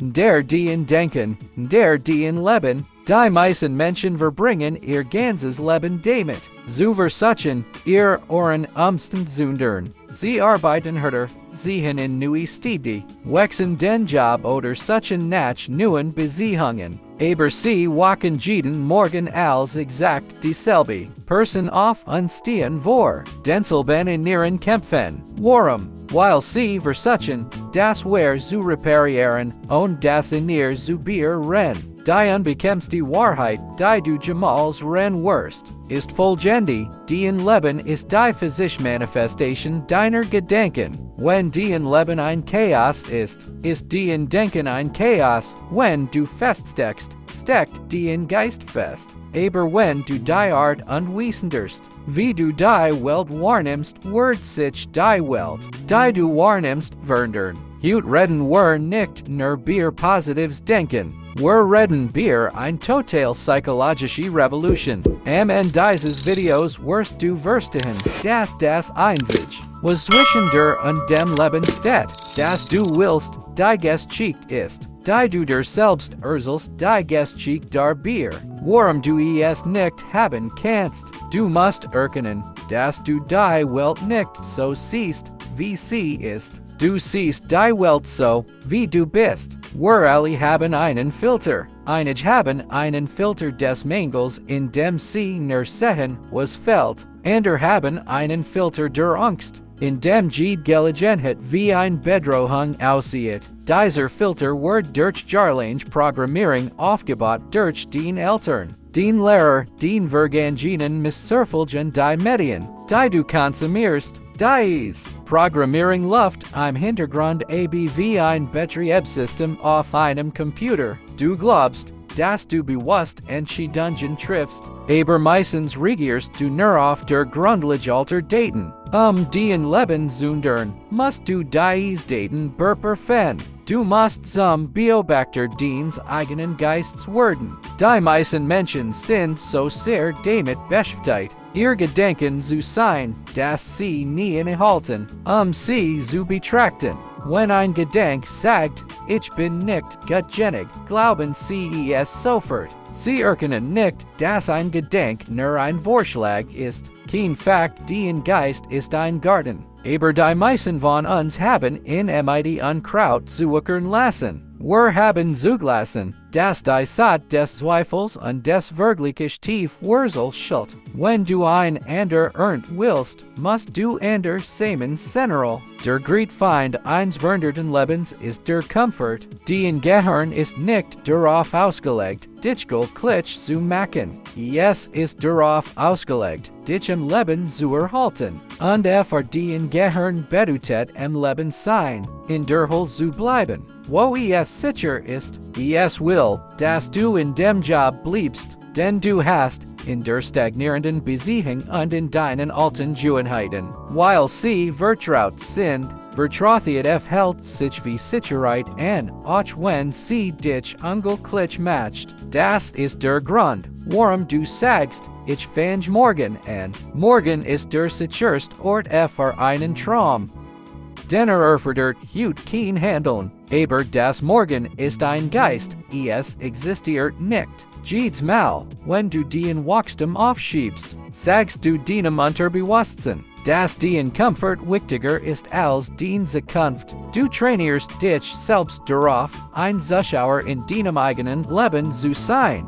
den Denken, den Leben, Menschen, verbringen, ihr ganzes Leben damit, suchen, ihre, Umstände, sie arbeiten, härter, ziehen in neue Städte, wechseln den Job oder suchen nach neuen Beziehungen, aber sie wachen jeden Morgen als exakt derselbe Person auf und stehen vor denselben in ihren Kämpfen, Warum, Weil sie versuchen, das Wahre zu reparieren und das in ihr zu beirren. Die unbekämpfte Wahrheit, die du jemals ren wirst, ist vollständig, dein Leben ist die physische Manifestation deiner Gedanken. Wenn dein Leben ein Chaos ist dein Denken ein Chaos. Wenn du feststeckst, steckt dein Geist fest. Aber wenn du die Art anwesendest, wie du die Welt wahrnimmst, wird sich die Welt, die du wahrnimmst, verändern. Hut reden wir nicht nur Bier positives Denken. Wir reden Bier ein total psychologische Revolution. Am Ende dieses Videos wirst du verstehen, dass das einzig, was zwischen dir und dem Leben steht, das du willst, die Geschichte ist, die du dir selbst erzählst, die Geschichte der Bier. Warum du es nicht haben kannst, du musst erkennen, dass du die Welt nicht so siehst, wie sie ist. Du siehst die Welt so, wie du bist. Wir alle haben einen Filter. Einige haben einen Filter des Mangels, in dem sie nur sehen, was fehlt. Andere haben einen Filter der Angst, in dem jede Gelegenheit wie ein Bedrohung aussieht. Dieser Filter wird durch jahrelange Programmierung aufgebaut durch den Eltern, den Lehrer, den vergangenen Missverfolgen die Medien, die du konsumierst. Dies Programmierung läuft im Hintergrund ab wie ein Betriebssystem auf einem Computer. Du glaubst, dass du bewusst Entscheidungen triffst, aber meistens regierst du nur auf der Grundlage alter Daten. Den Leben zu ändern, musst du diese Daten beperfen. Du musst zum Beobachter deines eigenen Geistes werden. Die meisten Menschen sind so sehr damit beschäftigt, ihr Gedanken zu sein, dass sie nie innehalten, sie zu betrachten. Wenn ein Gedanke sagt, ich bin nicht gutgläubig, glauben sie es sofort. Sie erkennen nicht, dass ein Gedanke nur ein Vorschlag ist. Kein Fakt, dein Geist ist ein Garten. Aber die meisten von uns haben in mit Unkraut zuckern lassen. Wir haben zugelassen, dass die Saat des Zweifels und des wirklich tief Wurzel schult. Wenn du ein ander ernst willst, musst du ander Samen general. Der Feind eines veränderten Lebens ist der Komfort. Dein Gehirn ist nicht darauf ausgelegt, dich glücklich zu machen. Es ist darauf ausgelegt, dich im Leben zu erhalten. Und für dein Gehirn bedeutet im Leben sein, in der Hölle zu bleiben. Wo es sicher ist, es will, dass du in dem Job bleibst, denn du hast, in der stagnierenden Beziehung und in deinen alten Gewohnheiten, weil sie vertraut sind, vertraut hält sich wie Sicherheit an, auch wenn sie dich unglücklich macht. Das ist der Grund, warum du sagst, ich fang morgen an. Morgen ist der sicherste Ort für einen Traum. Denner erfordert Hut kein Handeln, aber das Morgen ist ein Geist, es existiert nicht. Jedes Mal, wenn du den Wachstum aufschiebst, sagst du deinem Unterbewusstsein, dass dein Komfort wichtiger ist als deine Zukunft. Du trainierst dich selbst darauf, ein Zuschauer in deinem eigenen Leben zu sein.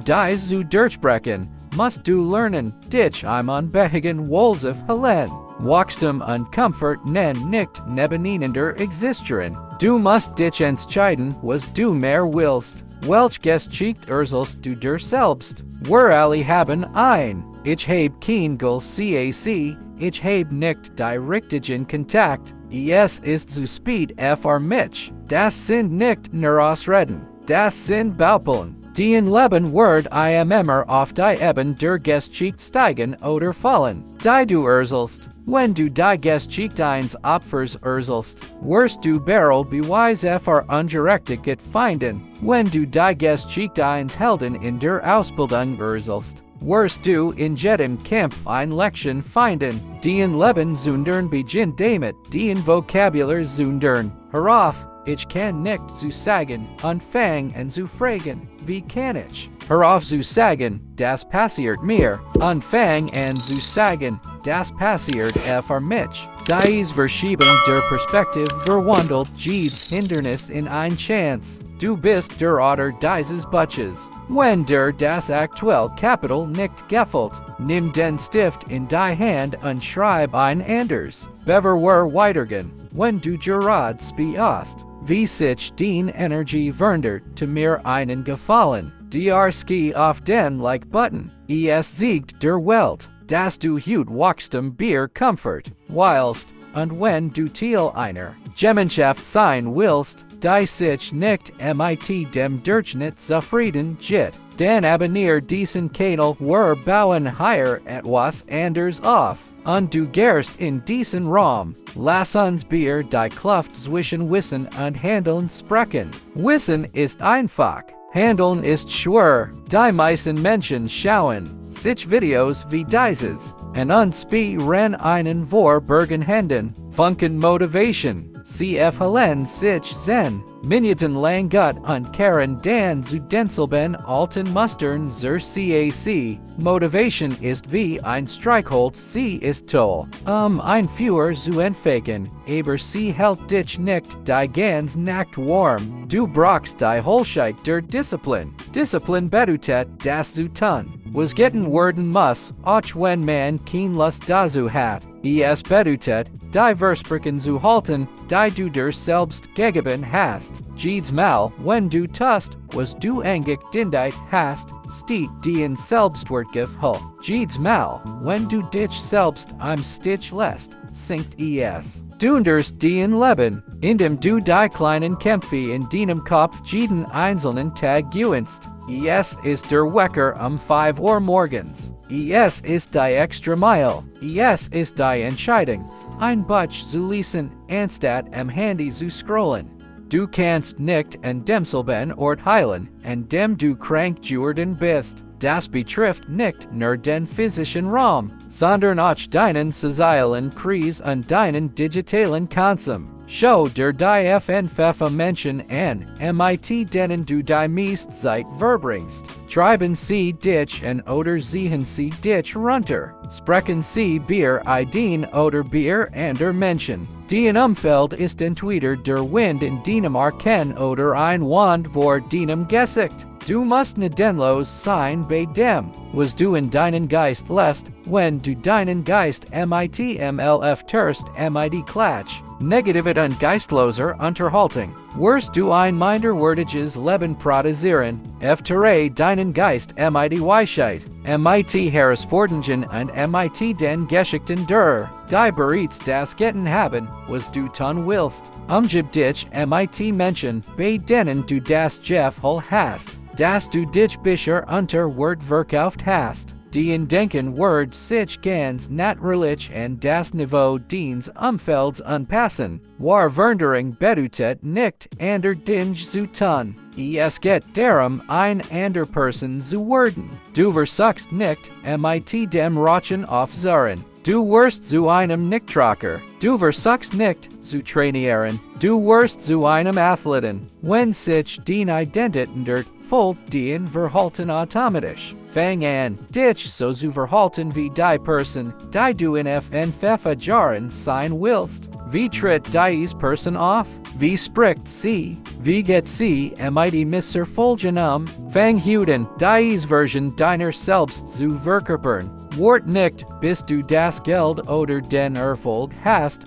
Dies zu durchbrechen, musst du lernen, dich im unbehagen Wolf Helen. Wachstum und Komfort nennen nicht nebeneinander existieren. Du musst dich entscheiden, was du mehr willst. Welch Geschichte erzählst du dir selbst? Wir alle haben ein. Ich hab kein CAC, ich hab nicht die richtigen Kontakt. Es ist zu spät für mich. Das sind nicht nur Ausreden. Das sind Baupläne. Dein Leben wird immer auf die Ebene der Geschichte steigen oder fallen, die du erzählst. Wenn du die Geschichte deines Opfers erzählst, wirst du Beweise für Ungerechtigkeit finden. Wenn du die Geschichte deines Helden in der Ausbildung erzählst, wirst du in jedem Kampf eine Lektion finden. Dein Leben zu ändern beginnt damit, dein Vokabular zu ändern. Herauf, Ich kann nicht zu sagen, anfangen und zu fragen, wie kann ich? Herauf zu sagen, das passiert mir, anfangen und zu sagen, das passiert für mich. Dies Verschiebung der Perspektive verwandelt jedes Hindernis in ein Chance. Du bist der oder dieses Butches. Wenn der das aktuell Kapital nicht gefällt, nimm den Stift in die Hand und schreib ein anders. Bever weitergehen, wenn du gerade spielst. Wie sich den Energie verndert zu mir einen Gefallen. Der Ski auf den Like-Button. Es siegt der Welt. Das du hut wachstum Bier Comfort. Whilst, und wenn du Teil einer Gemeinschaft sein willst, die sich nicht mit dem Durchschnitt zufrieden gibt, dann abonnier diesen Kanal, wir bauen hier etwas anders auf. Und du gehst in diesen Raum. Lass uns Bier die Kluft zwischen Wissen und Handeln sprechen. Wissen ist einfach. Handeln ist schwer. Die meisten Menschen schauen sich Videos wie dieses. Und uns ren einen verborgen Händen. Funken Motivation. CF Helen sich zen. Minuten lang gut und Karen dan zu denselben alten Mustern zur CAC. Motivation ist wie ein Streichholz, sie ist toll. Ein Führer zu entfaken, aber sie hält dich nicht die ganz Nacht warm. Du brauchst die Holzheit der Disziplin. Disziplin bedeutet das zu tun. Was getten werden muss, auch wenn man kein Lust dazu hat. Es bedeutet, die Versprechen zu halten, die du dir selbst gegeben hast. Jedes Mal, wenn du tust, was du angekündigt hast, steht die Selbstwertgefühl. Jedes Mal, wenn du dich selbst am Stich lässt, sinkt es. Dunderst den Leben, indem du die kleinen Kämpfe in deinem Kopf jeden einzelnen Tag gewinst. Es ist der Wecker 5 Uhr morgens. Es ist die extra Mile. Es ist die Entscheidung, ein Buch zu lesen, anstatt am Handy zu scrollen. Du kannst nicht an demselben Ort heilen, an dem du krank geworden bist. Das betrifft nicht nur den physischen Raum, sondern auch deinen sozialen Kreis und deinen digitalen Konsum. Schau dir die FNFF Menschen an, mit denen du die meiste Zeit verbringst. Treiben sie dich an oder ziehen sie dich runter. Sprechen sie Bier den oder Bier ander Menschen. Dein Umfeld ist entweder der Wind in deinem Arken oder ein Wand vor deinem Gesicht. Du musst nedenlos sein bei dem, was du in deinen Geist lässt, wenn du deinen Geist mitmlf tust mit Klatsch. Negativit und geistloser Unterhaltung. Wirst du ein minderwertiges Leben produzieren, öftere deinen Geist mit Weisheit, mit Herausforderungen und mit den Geschichten der, die bereits das Getten haben, was du tun willst. Umgib dich mit Menschen, bei denen du das Gefühl hast, dass du dich bisher unter Wort verkauft hast. Die in Denken wird sich ganz natürlich an das Niveau deines Umfelds anpassen. War Veränderung bedeutet nicht ander Dinge zu tun. Es geht darum, ein ander Person zu werden. Du versuchst nicht, mit dem Rachen aufzuhören. Du wirst zu einem Nichtracker. Du versuchst nicht, zu trainieren. Du wirst zu einem Athleten. Wenn sich dein Identität ändert, folgt den Verhalten automatisch. Fang an, dich so zu verhalten wie die Person, die du in FNFF Jahren sein willst. Wie tritt dies Person auf? Wie spricht sie? Wie geht sie mit Misserfolgen? Fang huden, dies Version deiner selbst zu verkörpern. Wort nicht, bis du das Geld oder den Erfolg hast,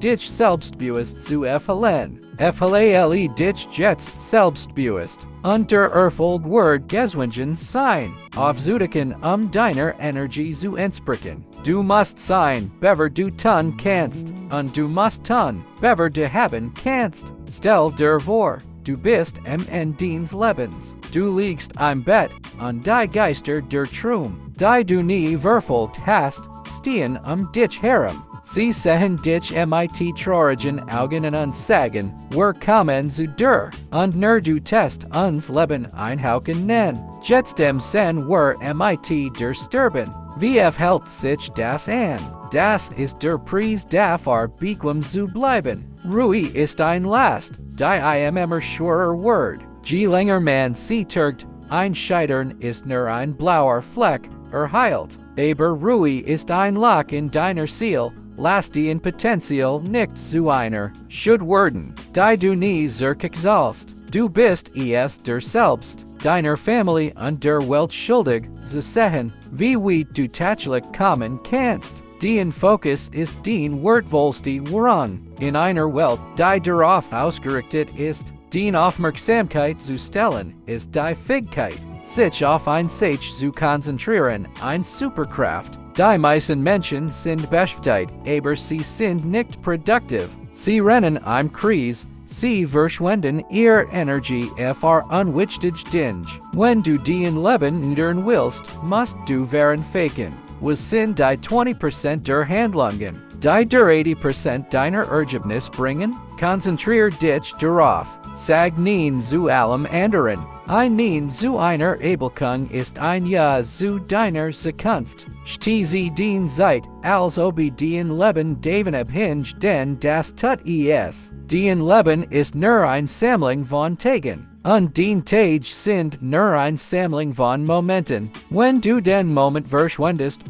dich selbstbewusst zu verhalten. Verhalte dich jetzt selbstbewusst. Unter Erfolg wird Geswingen sein. Aufzudecken deiner Energie zu entsprechen. Du musst sein, bever du tun kannst. Und du musst tun, bever du haben kannst. Stell dir vor, du bist am deines Lebens. Du liegst am Bett, und die Geister der Traum, die du nie verfolgt hast, stehen dich herum. Sie sehen dich mit traurigen Augen und sagen, wir kommen zu dir, und nur du test uns Leben einhauchen nen. Jetzt sen wir mit dir sterben. Wie hält sich das an? Das ist der Preis dafür bequem zu bleiben. Ruhe ist ein Last, die immer schwerer Word. G. Länger man sie turgt, ein Scheitern ist nur ein blauer Fleck, heilt. Aber Ruhe ist ein Loch in deiner Seele, lass die in Potenzial nicht zu einer Should werden, die du nie zurück sollst. Du bist es der selbst, deiner Familie und der Welt schuldig, zu sehen, wie du tatsächlich kommen kannst. Dein Fokus ist den wertvollste woran, in einer Welt, die darauf ausgerichtet ist, den Aufmerksamkeit zu stellen, ist die Fähigkeit, sich auf ein Sach zu konzentrieren, ein Superkraft. Die meisten Menschen sind beschäftigt, aber sie sind nicht produktiv. Sie rennen im Kreis, sie verschwenden ihre Energie für unwichtige Dinge. Wenn du dein Leben ändern willst, musst du faken. Was sind die 20% der Handlungen, die der 80% deiner Ergebnis bringen? Konzentrier dich darauf. Sag nein zu allem anderen. Ein Nein zu einer Ablenkung ist ein Ja zu deiner Zukunft. Steh den Zeit, als ob dein Leben davon abhängt, denn das tut es. Dein Leben ist nur eine Sammlung von Tagen. Und den Tage sind nur eine Sammlung von Momenten. Wenn du den Moment verschwendest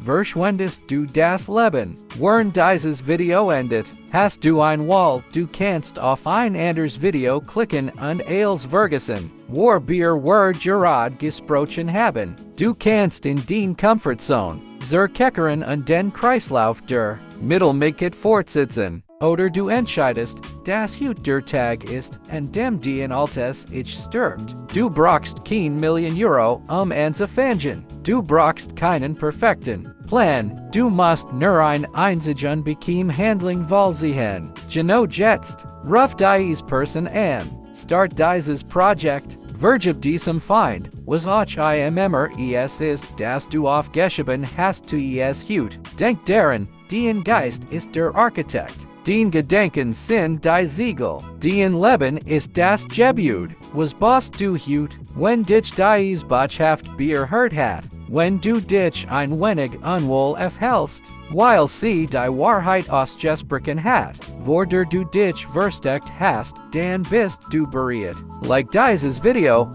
du das Leben. Wenn dieses Video endet, hast du ein Wall, du kannst auf ein anderes Video klicken und als vergessen, wir gerade gesprochen haben. Du kannst in den Comfortzone zurückkehren und den Kreislauf der Mittelmäßigkeit fortsetzen. Oder du entscheidest, dass heute der Tag ist, an dem dein altes Ich stirbt. Du brauchst kein €1 anzufangen. Du brauchst keinen perfekten Plan. Du musst nur ein einzigen Bequem Handling vollziehen. Genau jetzt. Ruf diese Person an. Start dieses Projekt. Vergib diesem Feind, was auch immer es ist, dass du aufgeschrieben hast zu es hut. Denk daran, dein Geist ist der Architekt. Den Gedanken sind die Siegel. Dein Leben ist das Gebäude. Was bost du hut, wenn dich dies Botschaft hört hat? Wenn du dich ein wenig unwohl aufhältst, weil sie die Wahrheit ausgesprochen hat, worüber du dich versteckt hast, dann bist du bereit. Like dieses Video,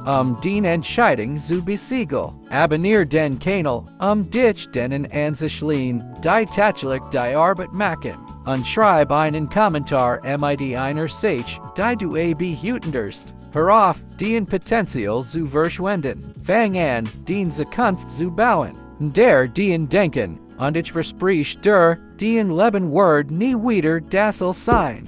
den Entscheidung zu besiegeln. Abonnier den Kanal, dich denen anzuschließen, die tatsächlich die Arbeit machen. Und schreib einen Kommentar mit einer Sach, die du hütenderst. Hör auf, den Potenzial zu verschwenden. Fang an, den Zukunft zu bauen. Den Denken, und ich verspreche dir, den Leben wird nie wieder das sein.